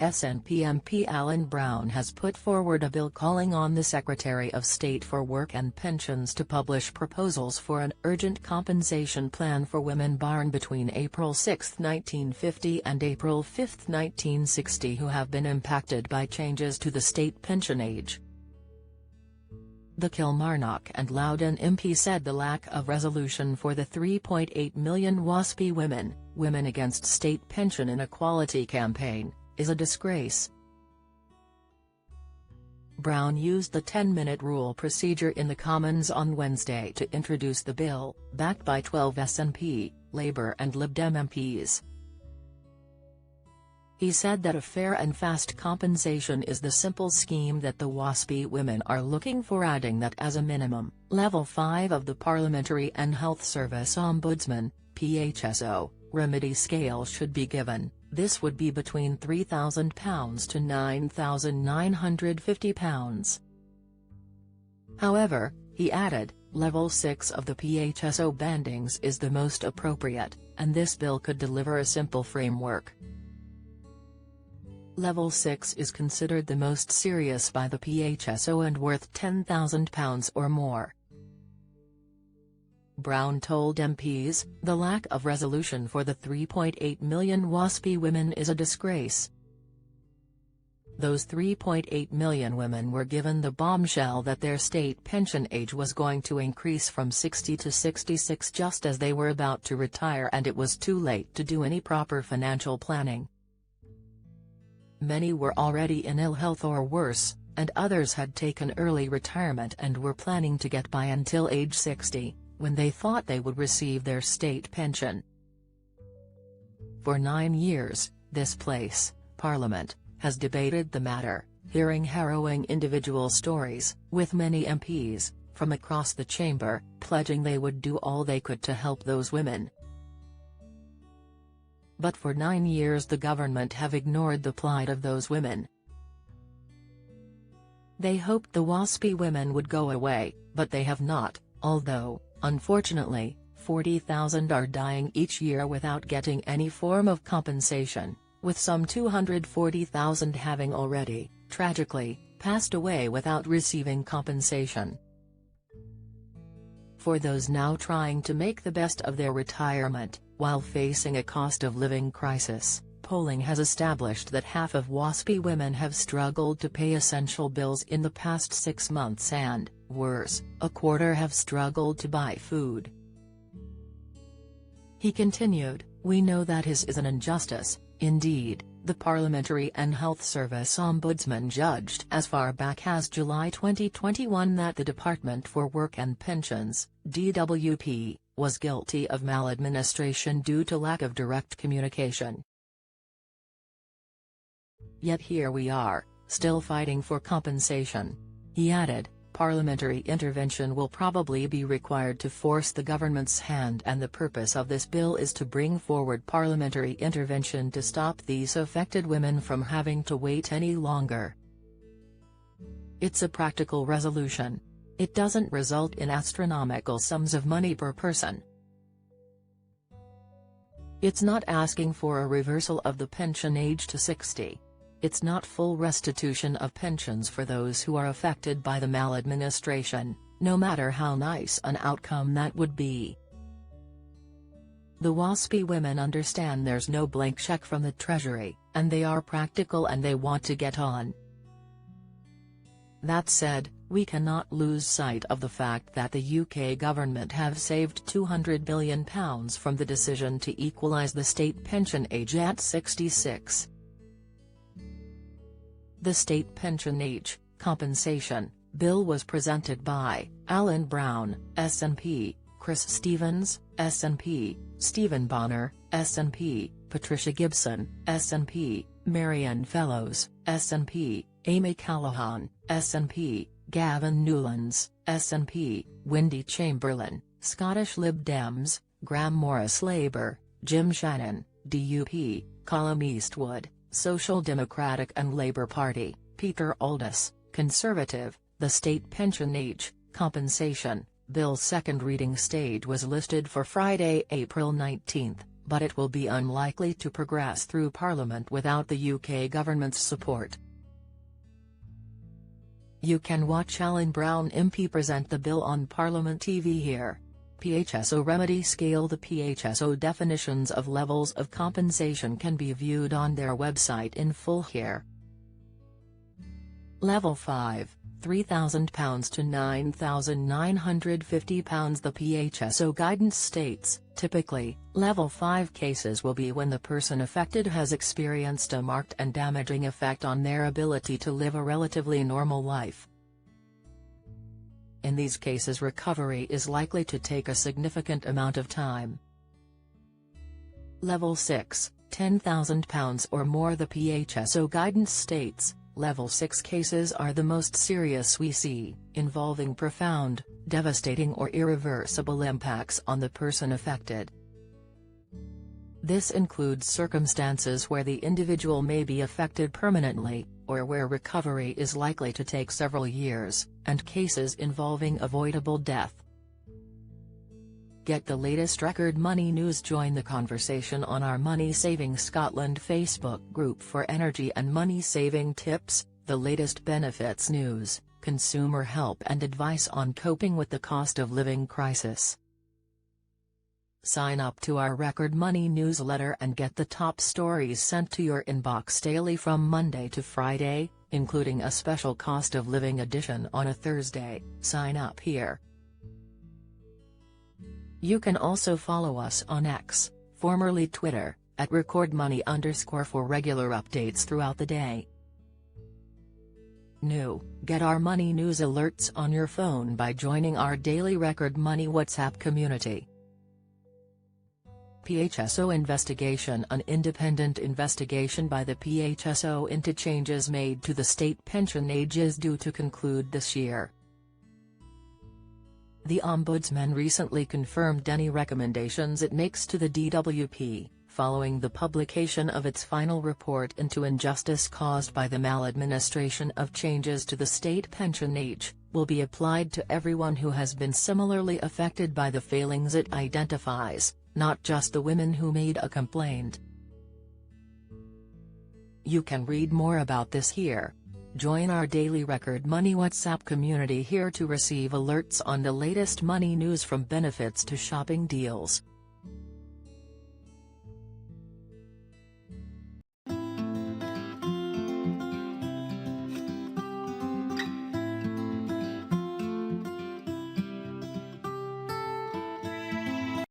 SNP MP Alan Brown has put forward a bill calling on the Secretary of State for Work and Pensions to publish proposals for an urgent compensation plan for women born between April 6, 1950 and April 5, 1960 who have been impacted by changes to the state pension age. The Kilmarnock and Loudoun MP said the lack of resolution for the 3.8 million WASPI Women Against State Pension Inequality campaign, is a disgrace. Brown used the 10-minute rule procedure in the Commons on Wednesday to introduce the bill, backed by 12 SNP, Labour and Lib Dem MPs. He said that a fair and fast compensation is the simple scheme that the WASPI women are looking for, adding that as a minimum, Level 5 of the Parliamentary and Health Service Ombudsman, PHSO, remedy scale should be given. This would be between £3,000 to £9,950. However, he added, Level 6 of the PHSO bandings is the most appropriate, and this bill could deliver a simple framework. Level 6 is considered the most serious by the PHSO and worth £10,000 or more. Brown told MPs, the lack of resolution for the 3.8 million WASPI women is a disgrace. Those 3.8 million women were given the bombshell that their state pension age was going to increase from 60 to 66 just as they were about to retire, and it was too late to do any proper financial planning. Many were already in ill health or worse, and others had taken early retirement and were planning to get by until age 60, when they thought they would receive their state pension. For 9 years, this place, Parliament, has debated the matter, hearing harrowing individual stories, with many MPs, from across the chamber, pledging they would do all they could to help those women. But for 9 years the government have ignored the plight of those women. They hoped the WASPI women would go away, but they have not, although, unfortunately, 40,000 are dying each year without getting any form of compensation, with some 240,000 having already, tragically, passed away without receiving compensation. For those now trying to make the best of their retirement, while facing a cost of living crisis, polling has established that half of WASPI women have struggled to pay essential bills in the past 6 months and, worse, a quarter have struggled to buy food. He continued, "We know that is an injustice. Indeed, the Parliamentary and Health Service Ombudsman judged as far back as July 2021 that the Department for Work and Pensions, DWP, was guilty of maladministration due to lack of direct communication. Yet here we are, still fighting for compensation." He added, "Parliamentary intervention will probably be required to force the government's hand, and the purpose of this bill is to bring forward parliamentary intervention to stop these affected women from having to wait any longer. It's a practical resolution. It doesn't result in astronomical sums of money per person. It's not asking for a reversal of the pension age to 60. It's not full restitution of pensions for those who are affected by the maladministration, no matter how nice an outcome that would be. The WASPI women understand there's no blank check from the Treasury, and they are practical and they want to get on. That said, we cannot lose sight of the fact that the UK government have saved £200 billion from the decision to equalise the state pension age at 66. The State Pension Age, Compensation, Bill was presented by, Alan Brown, SNP, Chris Stevens, SNP, Stephen Bonner, SNP, Patricia Gibson, SNP, Marianne Fellows, SNP, Amy Callaghan, SNP, Gavin Newlands, SNP, Wendy Chamberlain, Scottish Lib Dems, Graham Morris Labour, Jim Shannon, DUP, Colm Eastwood, Social Democratic and Labour Party, Peter Aldous, Conservative. The State Pension Age, Compensation, Bill's second reading stage was listed for Friday, April 19, but it will be unlikely to progress through Parliament without the UK government's support. You can watch Alan Brown MP present the bill on Parliament TV here. PHSO Remedy Scale. The PHSO definitions of levels of compensation can be viewed on their website in full here. Level 5, £3,000 to £9,950. The PHSO guidance states, typically, Level 5 cases will be when the person affected has experienced a marked and damaging effect on their ability to live a relatively normal life. In these cases, recovery is likely to take a significant amount of time. Level 6, £10,000 or more. The PHSO guidance states, Level 6 cases are the most serious we see, involving profound, devastating or irreversible impacts on the person affected. This includes circumstances where the individual may be affected permanently, or where recovery is likely to take several years, and cases involving avoidable death. Get the latest record money news. Join the conversation on our Money Saving Scotland Facebook group for energy and money saving tips, the latest benefits news, consumer help and advice on coping with the cost of living crisis. Sign up to our Record Money newsletter and get the top stories sent to your inbox daily from Monday to Friday, including a special cost of living edition on a Thursday. Sign up here. You can also follow us on X, formerly Twitter, at @recordmoney_ for regular updates throughout the day. New: get our money news alerts on your phone by joining our daily Record Money WhatsApp community. PHSO investigation. An independent investigation by the PHSO into changes made to the state pension age is due to conclude this year. The Ombudsman recently confirmed any recommendations it makes to the DWP, following the publication of its final report into injustice caused by the maladministration of changes to the state pension age, will be applied to everyone who has been similarly affected by the failings it identifies, not just the women who made a complaint. You can read more about this here. Join our daily Record Money WhatsApp community here to receive alerts on the latest money news, from benefits to shopping deals.